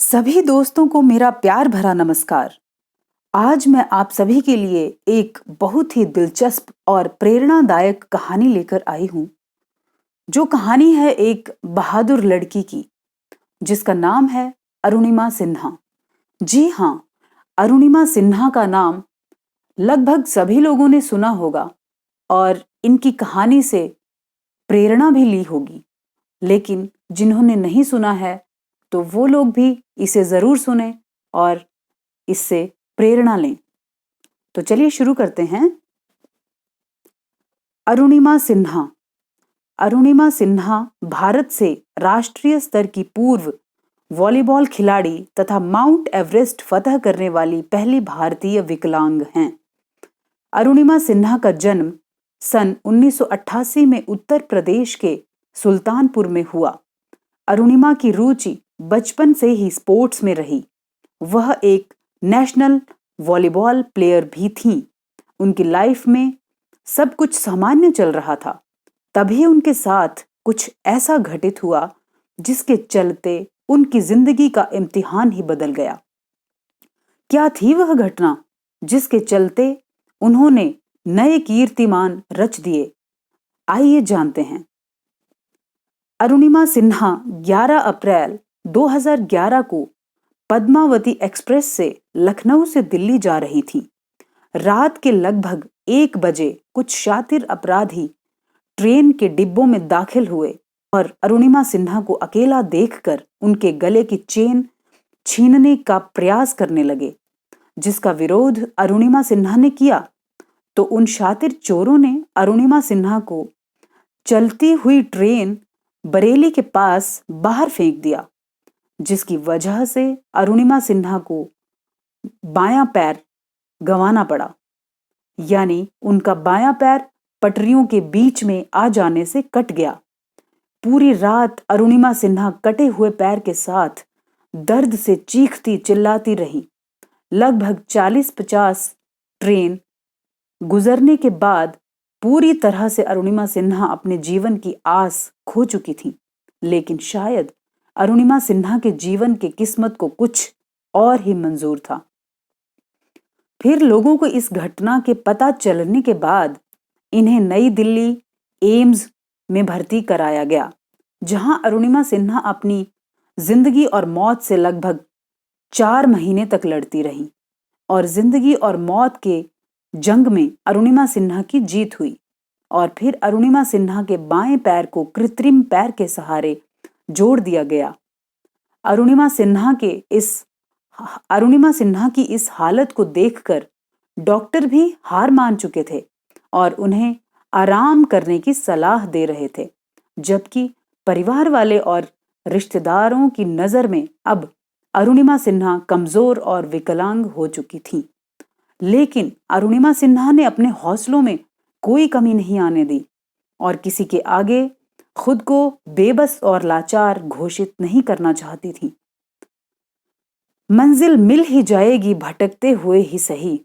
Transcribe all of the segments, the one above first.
सभी दोस्तों को मेरा प्यार भरा नमस्कार। आज मैं आप सभी के लिए एक बहुत ही दिलचस्प और प्रेरणादायक कहानी लेकर आई हूं, जो कहानी है एक बहादुर लड़की की, जिसका नाम है अरुणिमा सिन्हा। जी हाँ, अरुणिमा सिन्हा का नाम लगभग सभी लोगों ने सुना होगा और इनकी कहानी से प्रेरणा भी ली होगी। लेकिन जिन्होंने नहीं सुना है, तो वो लोग भी इसे जरूर सुने और इससे प्रेरणा लें। तो चलिए शुरू करते हैं। अरुणिमा सिन्हा। अरुणिमा सिन्हा भारत से राष्ट्रीय स्तर की पूर्व वॉलीबॉल खिलाड़ी तथा माउंट एवरेस्ट फतह करने वाली पहली भारतीय विकलांग हैं। अरुणिमा सिन्हा का जन्म सन 1988 में उत्तर प्रदेश के सुल्तानपुर में हुआ। अरुणिमा की रुचि बचपन से ही स्पोर्ट्स में रही। वह एक नेशनल वॉलीबॉल प्लेयर भी थीं। उनकी लाइफ में सब कुछ सामान्य चल रहा था, तभी उनके साथ कुछ ऐसा घटित हुआ जिसके चलते उनकी जिंदगी का इम्तिहान ही बदल गया। क्या थी वह घटना जिसके चलते उन्होंने नए कीर्तिमान रच दिए? आइए जानते हैं। अरुणिमा सिन्हा 11 अप्रैल 2011 को पद्मावती एक्सप्रेस से लखनऊ से दिल्ली जा रही थी। रात के लगभग 1 बजे कुछ शातिर अपराधी ट्रेन के डिब्बों में दाखिल हुए और अरुणिमा सिन्हा को अकेला देखकर उनके गले की चेन छीनने का प्रयास करने लगे, जिसका विरोध अरुणिमा सिन्हा ने किया तो उन शातिर चोरों ने अरुणिमा सिन्हा को चलती हुई ट्रेन बरेली के पास बाहर फेंक दिया, जिसकी वजह से अरुणिमा सिन्हा को बायां पैर गंवाना पड़ा। यानी उनका बायां पैर पटरियों के बीच में आ जाने से कट गया। पूरी रात अरुणिमा सिन्हा कटे हुए पैर के साथ दर्द से चीखती चिल्लाती रही। लगभग 40-50 ट्रेन गुजरने के बाद पूरी तरह से अरुणिमा सिन्हा अपने जीवन की आस खो चुकी थी। लेकिन शायद अरुणिमा सिन्हा के जीवन के किस्मत को कुछ और ही मंजूर था। फिर लोगों को इस घटना के पता चलने के बाद इन्हें नई दिल्ली एम्स में भर्ती कराया गया, जहां अरुणिमा सिन्हा अपनी जिंदगी और मौत से लगभग 4 महीने तक लड़ती रही और जिंदगी और मौत के जंग में अरुणिमा सिन्हा की जीत हुई। और फिर अरुणिमा सिन्हा के बाएं पैर को कृत्रिम पैर के सहारे जोड़ दिया गया। अरुणिमा सिन्हा की इस हालत को देखकर डॉक्टर भी हार मान चुके थे और उन्हें आराम करने की सलाह दे रहे थे, जबकि परिवार वाले और रिश्तेदारों की नजर में अब अरुणिमा सिन्हा कमजोर और विकलांग हो चुकी थी। लेकिन अरुणिमा सिन्हा ने अपने हौसलों में कोई कमी नहीं आने दी और किसी के आगे खुद को बेबस और लाचार घोषित नहीं करना चाहती थी। मंजिल मिल ही जाएगी भटकते हुए ही सही,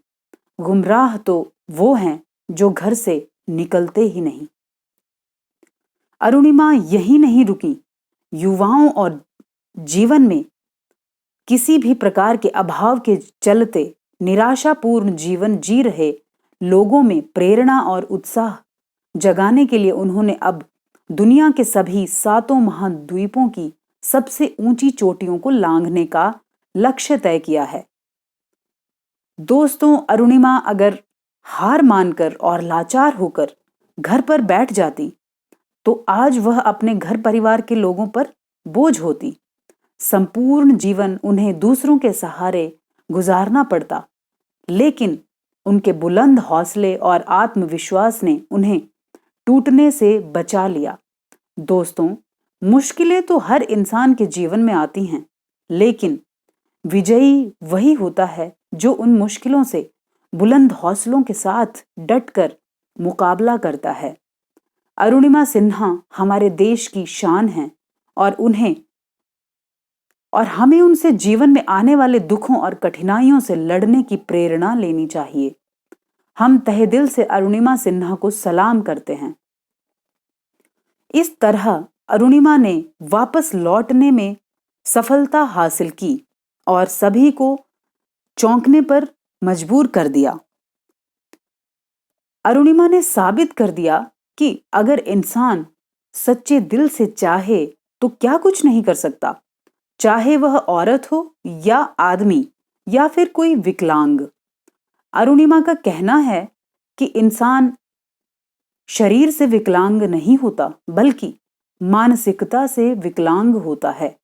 गुमराह तो वो हैं जो घर से निकलते ही नहीं। अरुणिमा यही नहीं रुकी। युवाओं और जीवन में किसी भी प्रकार के अभाव के चलते निराशापूर्ण जीवन जी रहे लोगों में प्रेरणा और उत्साह जगाने के लिए उन्होंने अब दुनिया के सभी 7 महाद्वीपों की सबसे ऊंची चोटियों को लांघने का लक्ष्य तय किया है। दोस्तों, अरुणिमा अगर हार मानकर और लाचार होकर घर पर बैठ जाती तो आज वह अपने घर परिवार के लोगों पर बोझ होती। संपूर्ण जीवन उन्हें दूसरों के सहारे गुजारना पड़ता, लेकिन उनके बुलंद हौसले और आत्मविश्वास ने उन्हें टूटने से बचा लिया। दोस्तों, मुश्किलें तो हर इंसान के जीवन में आती हैं, लेकिन विजयी वही होता है जो उन मुश्किलों से बुलंद हौसलों के साथ डटकर मुकाबला करता है। अरुणिमा सिन्हा हमारे देश की शान हैं और हमें उनसे जीवन में आने वाले दुखों और कठिनाइयों से लड़ने की प्रेरणा लेनी चाहिए। हम तहे दिल से अरुणिमा सिन्हा को सलाम करते हैं। इस तरह अरुणिमा ने वापस लौटने में सफलता हासिल की और सभी को चौंकने पर मजबूर कर दिया। अरुणिमा ने साबित कर दिया कि अगर इंसान सच्चे दिल से चाहे तो क्या कुछ नहीं कर सकता, चाहे वह औरत हो या आदमी या फिर कोई विकलांग। अरुणिमा का कहना है कि इंसान शरीर से विकलांग नहीं होता, बल्कि मानसिकता से विकलांग होता है।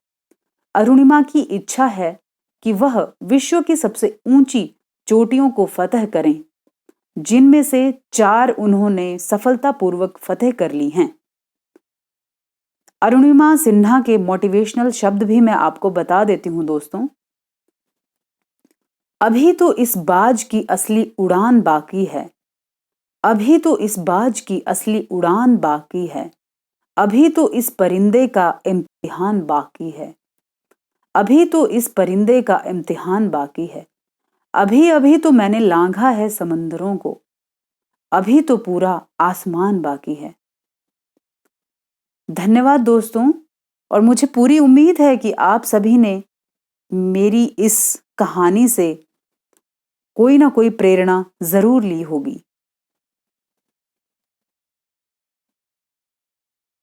अरुणिमा की इच्छा है कि वह विश्व की सबसे ऊंची चोटियों को फतह करें, जिनमें से 4 उन्होंने सफलतापूर्वक फतह कर ली हैं। अरुणिमा सिन्हा के मोटिवेशनल शब्द भी मैं आपको बता देती हूं दोस्तों। अभी तो इस बाज की असली उड़ान बाकी है, अभी तो इस बाज की असली उड़ान बाकी है, अभी तो इस परिंदे का इम्तिहान बाकी है, अभी तो इस परिंदे का इम्तिहान बाकी है, अभी अभी तो मैंने लांघा है समंदरों को, अभी तो पूरा आसमान बाकी है। धन्यवाद दोस्तों, और मुझे पूरी उम्मीद है कि आप सभी ने मेरी इस कहानी से कोई ना कोई प्रेरणा जरूर ली होगी।